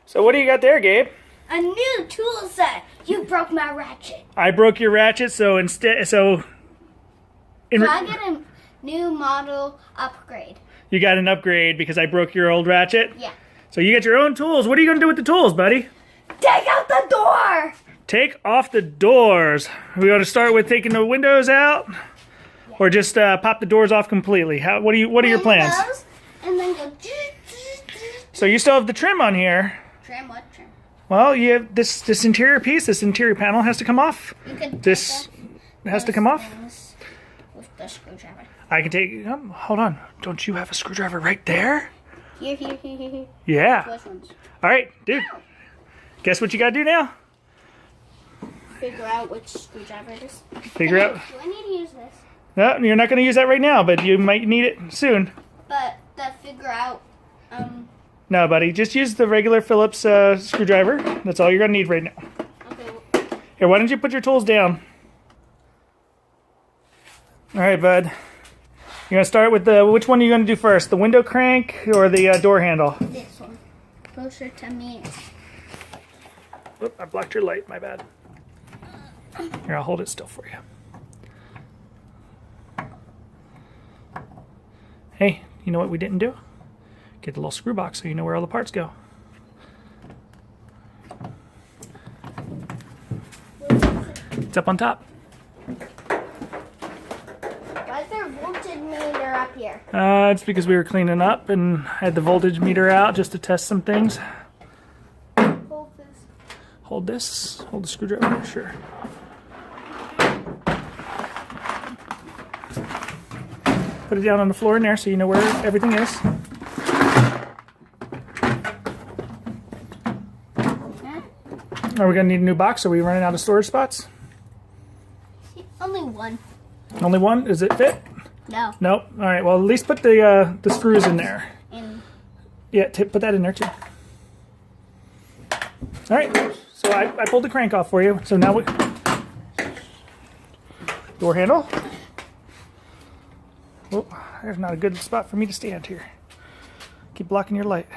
So what do you got there, Gabe? A new tool set. You broke my ratchet. I broke your ratchet, so So I get a new model upgrade. You got an upgrade because I broke your old ratchet? Yeah. So you get your own tools. What are you going to do with the tools, buddy? Take out the door! Take off the doors. We going to start with taking the windows out? Yeah. Or just pop the doors off completely? What are your plans? And then go... So you still have the trim on here. Trim? What trim? Well, you have this interior piece, this interior panel has to come off. You can this has to come off. With the screwdriver. I can take... hold on. Don't you have a screwdriver right there? Here. Yeah. Which ones? All right, dude. Guess what you got to do now? Figure out which screwdriver it is. Figure out... Do I need to use this? No, you're not going to use that right now, but you might need it soon. But figure out... No, buddy. Just use the regular Phillips screwdriver. That's all you're going to need right now. Okay. Here, why don't you put your tools down? All right, bud. You're going to start with which one are you going to do first? The window crank or the door handle? This one. Closer to me. Oop, I blocked your light. My bad. Here, I'll hold it still for you. Hey, you know what we didn't do? Get the little screw box so you know where all the parts go. It's up on top. Why is there a voltage meter up here? It's because we were cleaning up and had the voltage meter out just to test some things. Hold this. Hold this. Hold the screwdriver. Sure. Put it down on the floor in there so you know where everything is. Are we going to need a new box? Are we running out of storage spots? Only one. Only one? Does it fit? No. Nope. All right. Well, at least put the screws in there. Yeah, put that in there too. All right. So I pulled the crank off for you. So now door handle. Oh, there's not a good spot for me to stand here. Keep blocking your light.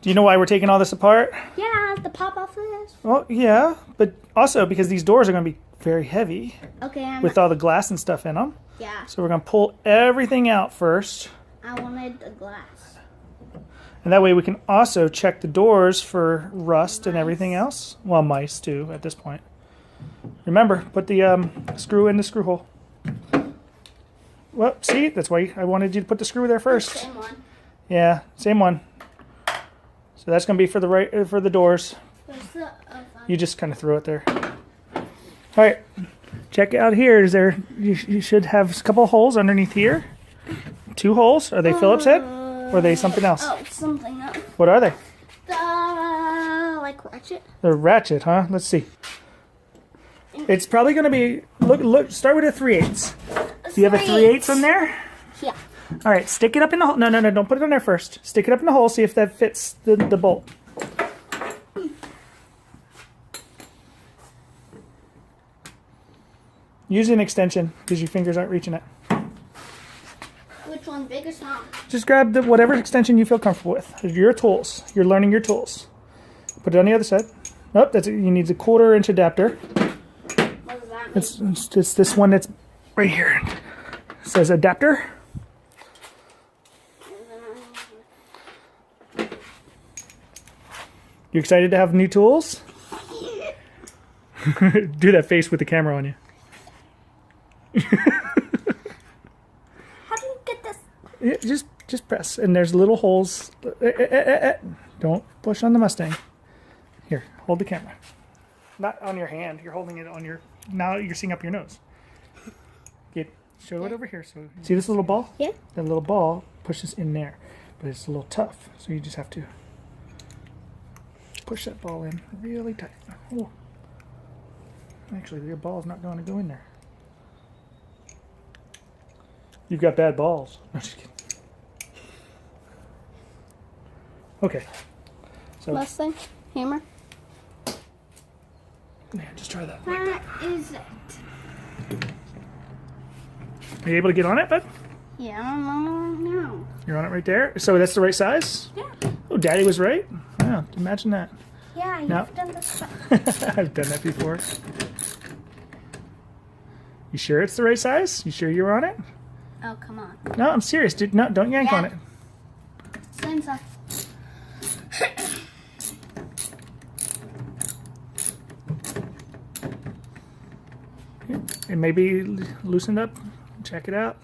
Do you know why we're taking all this apart? Yeah, the pop off of this. Well, yeah, but also because these doors are going to be very heavy. Okay. With all the glass and stuff in them. Yeah. So we're going to pull everything out first. I wanted the glass. And that way we can also check the doors for rust and everything else. Well, mice too at this point. Remember, put the screw in the screw hole. Well, see, that's why I wanted you to put the screw there first. Same one. Yeah, same one. So that's going to be for the doors. You just kind of throw it there. All right, check out here. You should have a couple holes underneath here. 2 holes. Are they Phillips head? Or are they something else? Oh, something else. What are they? Like ratchet. The ratchet, huh? Let's see. It's probably going to be look. Start with a 3/8. Do you have a 3/8 on there? Yeah. All right, stick it up in the hole. No, don't put it on there first. Stick it up in the hole, see if that fits the bolt. Use an extension because your fingers aren't reaching it. Which one, big or small? Just grab whatever extension you feel comfortable with. They're your tools. You're learning your tools. Put it on the other side. Nope, that's it. You need a 1/4-inch adapter. What does that mean? It's this one that's right here. It says adapter. You excited to have new tools? Do that face with the camera on you. How do you get this? Yeah, just press, and there's little holes. Don't push on the Mustang. Here, hold the camera. Not on your hand. You're holding it on your. Now you're seeing up your nose. Show it over here. So see this little ball? Yeah. That little ball pushes in there, but it's a little tough. So you just have to push that ball in really tight. Oh. Actually, your ball's not going to go in there. You've got bad balls. No, just kidding. Okay. So Mustang hammer. Yeah, just try that. Where is it? Are you able to get on it, bud? Yeah, I'm on it right now. You're on it right there. So that's the right size? Yeah. Oh, Daddy was right. Wow, imagine that. Yeah, you've No. done this. I've done that before. You sure it's the right size? You sure you're on it? Oh, come on. No, I'm serious, dude. No, don't yank on it. Same size. And maybe loosen up. Check it out.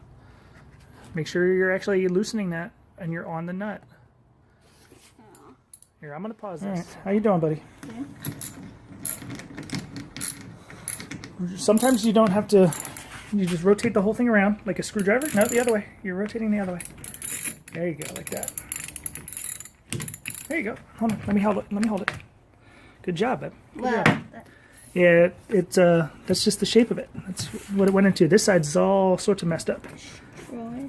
Make sure you're actually loosening that and you're on the nut. Here, I'm gonna pause this. All right. How you doing, buddy? Good. Sometimes you don't have to. You just rotate the whole thing around like a screwdriver. No, the other way. You're rotating the other way. There you go, like that. There you go. Hold on. Let me hold it. Let me hold it. Good job, babe. Good job. Yeah, it's that's just the shape of it. That's what it went into. This side's all sorts of messed up.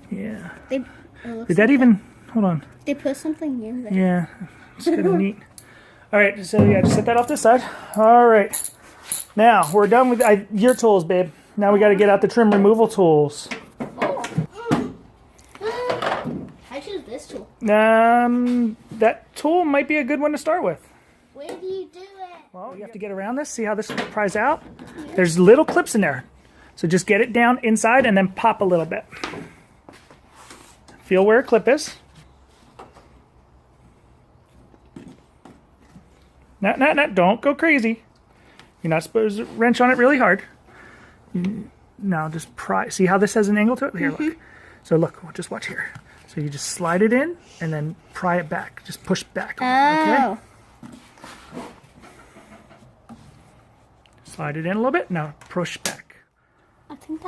Yeah. Did that even? Hold on. They put something in there. Yeah, it's kind of neat. All right, so yeah, just set that off this side. All right, now we're done with your tools, babe. Now we got to get out the trim removal tools. I choose this tool. That tool might be a good one to start with. Where do you do it? Well, you have to get around this. See how this pries out? There's little clips in there. So just get it down inside and then pop a little bit. Feel where a clip is. No, don't go crazy. You're not supposed to wrench on it really hard. Now just pry. See how this has an angle to it? Here, look. So look, just watch here. So you just slide it in and then pry it back. Just push back. Okay? Slide it in a little bit. Now push back. I think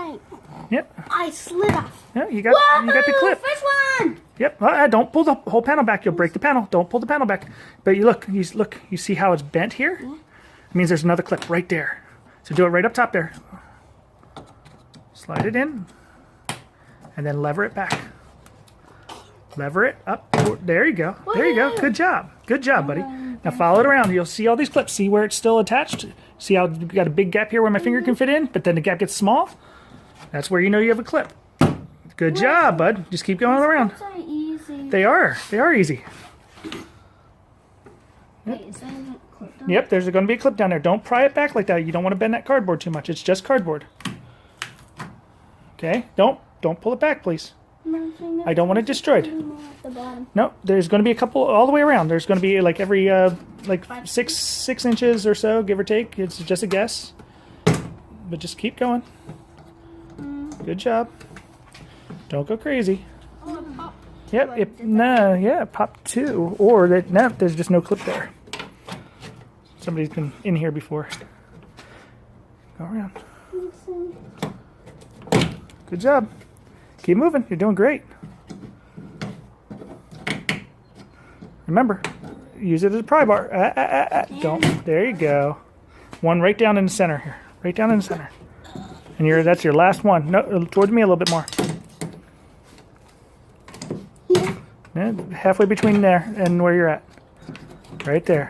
Yep. I slid off. Yeah, you got the clip. First one. Yep. Don't pull the whole panel back. You'll break the panel. Don't pull the panel back. But you look. You see how it's bent here? It means there's another clip right there. So do it right up top there. Slide it in, and then lever it back. Lever it up. There you go. There you go. Good job. Good job, buddy. Now follow it around. You'll see all these clips. See where it's still attached? See how you've got a big gap here where my finger can fit in, but then the gap gets small? That's where you know you have a clip. Good job, bud. Just keep going around. These are easy. They are. They are easy. Wait, is that a clip down? Yep, there's going to be a clip down there. Don't pry it back like that. You don't want to bend that cardboard too much. It's just cardboard. Okay? Don't pull it back, please. I don't want it destroyed. No, there's going to be a couple all the way around. There's going to be like every like 6 inches or so, give or take. It's just a guess. But just keep going. Good job. Don't go crazy. Yep. Pop 2. Or that. No, there's just no clip there. Somebody's been in here before. Go around. Good job. Keep moving. You're doing great. Remember, use it as a pry bar. Don't. There you go. One right down in the center here. Right down in the center. And that's your last one. No, towards me a little bit more. Yeah, halfway between there and where you're at. Right there.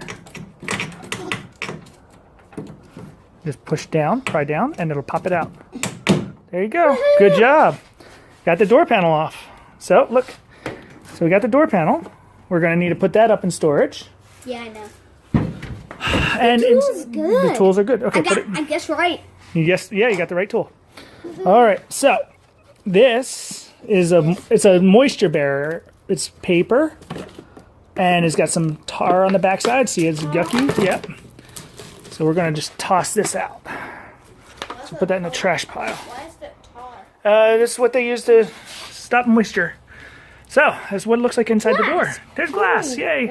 Just push down, pry down, and it'll pop it out. There you go. Good job. Got the door panel off. So, look. So we got the door panel. We're going to need to put that up in storage. Yeah, I know. And the tool's good. The tools are good. Okay, I guess right. Yes, yeah, you got the right tool. All right, so this is it's a moisture barrier. It's paper, and it's got some tar on the backside. See, it's yucky. Yep. So we're going to just toss this out. So put that in the trash pile. Why is that tar? This is what they use to stop moisture. So, that's what it looks like inside the door. There's glass. Yay.